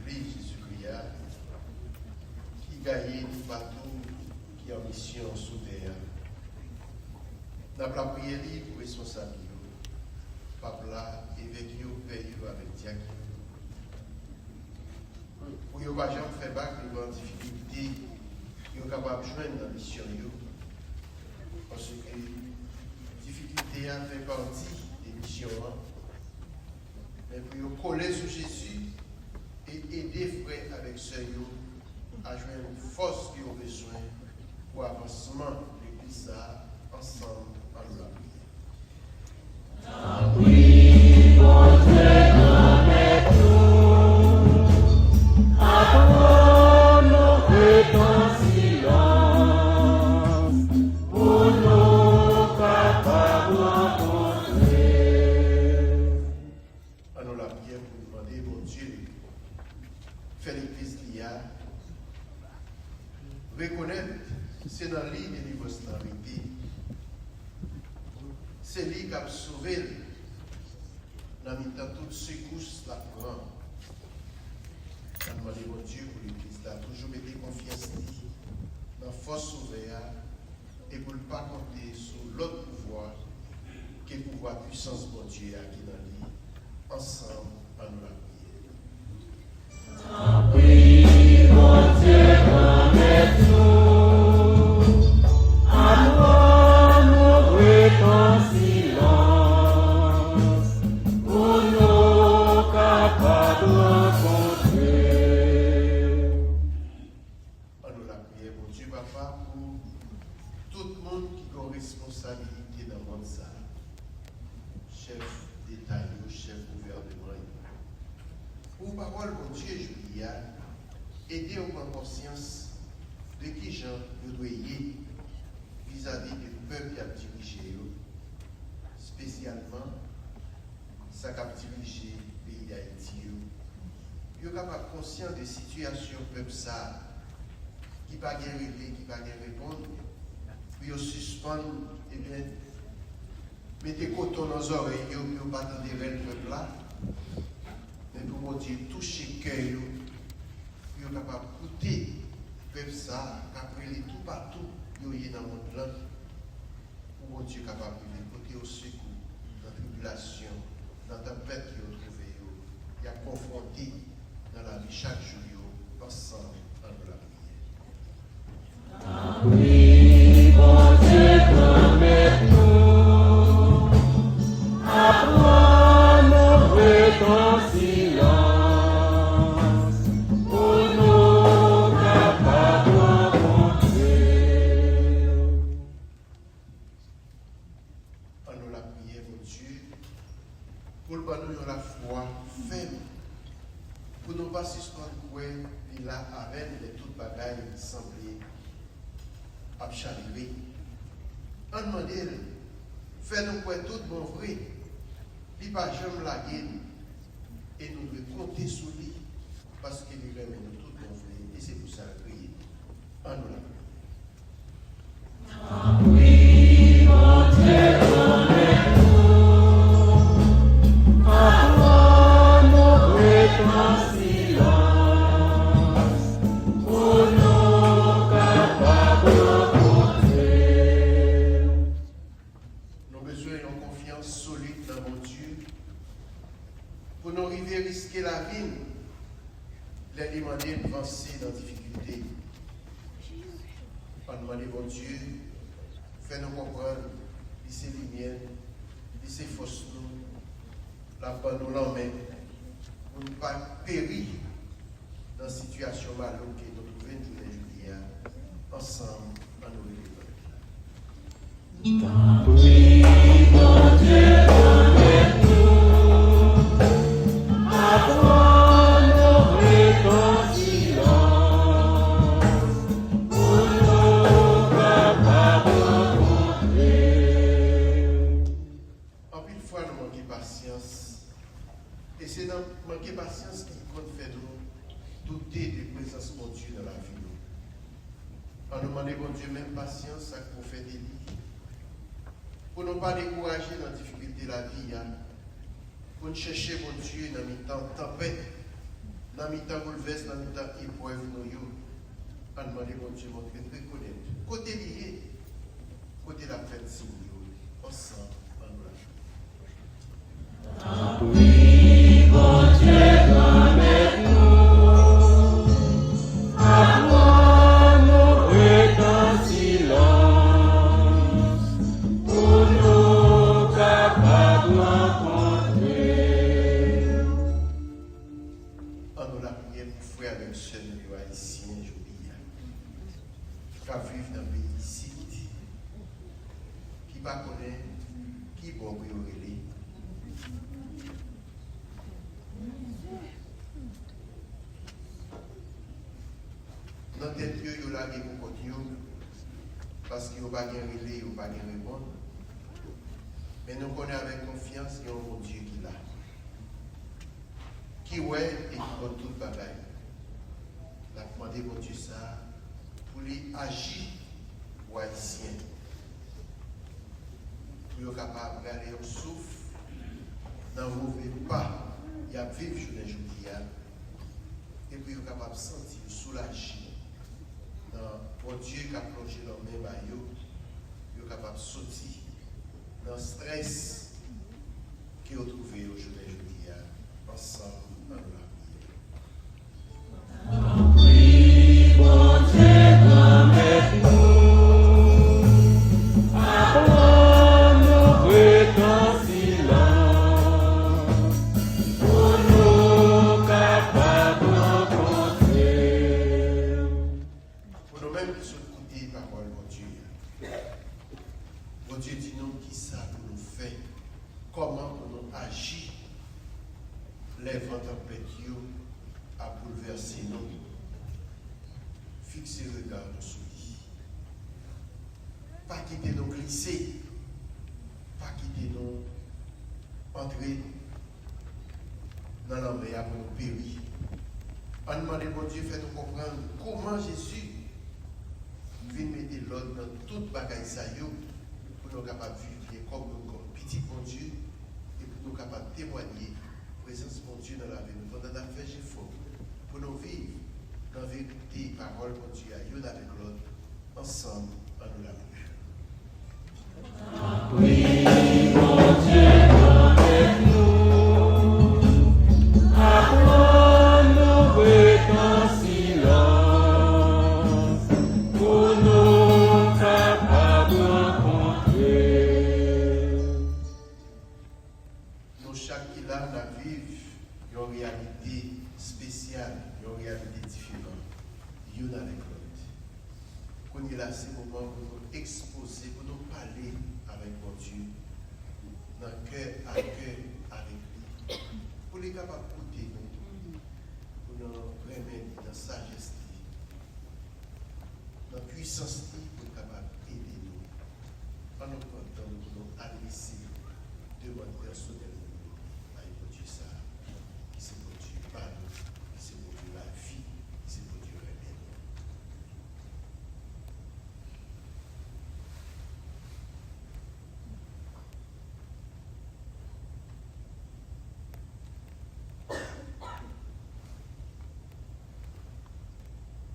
accompli Jésus-Christ, qui gagne tout partout, qui est en mission sous terre. N'a pas prié pour responsable, papa, évêque, père avec diacre. Pour ne pas jamais faire bac devant difficulté, ils sont capables de joindre dans la mission. Parce que la difficulté a fait partie des missions. Mais pour coller sur Jésus et aider frères avec ceux à joindre une force qu'ils ont besoin pour l'avancement de l'Église ensemble en la reconnaître, c'est dans l'île de l'Ivostarité. C'est lui qui a sauvé dans toute secousse la prend. Je demande mon Dieu pour l'Église, a toujours été confiance dans la force ouverte et pour ne pas compter sur l'autre pouvoir qui est le pouvoir puissance de Dieu qui est dans l'île. Ensemble, en nous la prière. Mon Dieu, aider au prendre conscience de qui gens nous doit y vis-à-vis du peuple qui a dirigé, spécialement ça qui a dirigé le pays d'Haïti. Ils sont capables de conscient de situation peuple ça qui ne peut pas répondre, qui ne peut pas répondre, puis ils suspendent, et bien, mettez coton dans les oreilles, puis ils ne pas attendre le peuple là, mais pour dire toucher le cœur. Ils sont capables d'écouter le peuple ça, qu'après les tout partout, ils sont dans le monde là. Pour Dieu capable d'écouter au secours, dans la tribulation, dans la tempête qu'ils ont trouvé, ils sont confrontés dans la vie chaque jour, ensemble, dans la prière. Ah oui, bon Dieu, promets-nous, apprends-nous ton silence. On demande, fais-nous quoi tout bon vrai, il pas jamais la gueule, et nous devons compter sur lui, parce qu'il nous remet nous tout bon vrai, et c'est pour ça que prier. En nous la prière. Oui, mon Dieu, promets-nous, apprends-nous ton silence. Pour nous arriver à risquer la vie, les demander de avancer dans la difficulté. On demande, bon Dieu, fais-nous comprendre, c'est lumière, c'est force nous, la bonne nous l'emmène, pour ne pas périr dans la situation malheureuse que nous trouvons tous les jours, ensemble, en nous réveillant. Oui, mon Dieu. Et c'est dans manquer patience qui compte faire nous douter de la présence de Dieu dans la vie. On nous demande, bon Dieu, même patience à pour faire des lits. Pour ne pas décourager dans la difficulté de la vie. Pour nous chercher, bon Dieu, dans le temps tempête, dans le temps bouleverse, dans le temps épreuve, nous on demande bon Dieu montrer de reconnaître. Côté lié, côté la fête, si nous ensemble, en nous. Oui, bon Dieu, avec nous, apprends nos en silence, pour nous capables d'encontrer. En nous la prière pour frère avec sœur nous haïtiens, je qui vivent dans le pays ici, qui ne connaît qui bon pour y dans tel lieu, il y a des gens parce qu'ils n'ont pas de relais, ils n'ont pas de répondre. Mais nous connaissons avec confiance qu'il y a un bon Dieu qui est là. Qui ouais et qui donne toute bagaille. La demandé bon Dieu ça pour lui agir ou haïtien. Pour être capable de garder un souffle dans mauvais pas, il y a vivre journée journée. Et puis il est capable de sentir soulagé. Dans bon Dieu qui a plongé dans le même baillot, il est capable de sortir dans le stress qu'il a trouvé aujourd'hui, ensemble dans la prière. Oui, bon Dieu, avec nous, apprends nos en silence, pour nous capables d'encontrer. Pour nous-mêmes qui sommes écoutés par parole, mon Dieu. Mon Dieu dit nous qui ça pour nous faire, comment pour nous agir. Les vents tempêtes à bouleverser nous. Fixer le regard sur lui. Pas quitter nous glisser. Pas quitter nous entrer dans la mer pour nous périr. On demande bon Dieu fait nous comprendre comment Jésus vient mettre l'ordre dans toute bagaille ça pour nous capables de vivre comme petit bon Dieu et pour nous capables de témoigner présence mon Dieu dans la vie. Nous pendant la fait j'ai fort pour nous vivre dans la vérité, parole mon Dieu, à l'un avec l'autre, ensemble, en nous la prière. Oui, mon Dieu, avec nous, apprends nos en silence, pour nous capables d'encontrer. Nous, chaque qui là, la vivre, une réalité spéciale, une réalité différente, l'un avec l'autre. Qu'on est là, c'est le moment pour nous exposer, pour nous parler avec mon Dieu, dans cœur à cœur avec lui, pour les capables d'écouter nous, pour nous remettre dans sa sagesse, dans la puissance, pour être capable d'aider nous. En nous comptant, nous pouvons adresser demande personnelle à mon Dieu ça, qui c'est mon Dieu par nous, qui c'est mon Dieu la vie, qui c'est mon Dieu remède.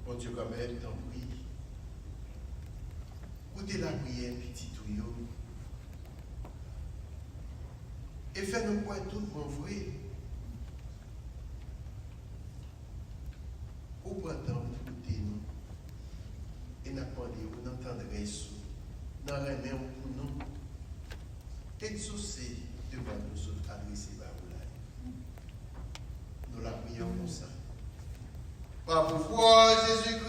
Mon Dieu, comme elle t'en prie, écoutez la prière, petit tuyau, et fais-nous quoi tout mon vrai. Au printemps, écoutez nous, et n'attendez vous n'entendrez sous, n'en remet pour nous, exaucer devant nous autres adressés par vous. Nous la prions comme ça. Par foi, Jésus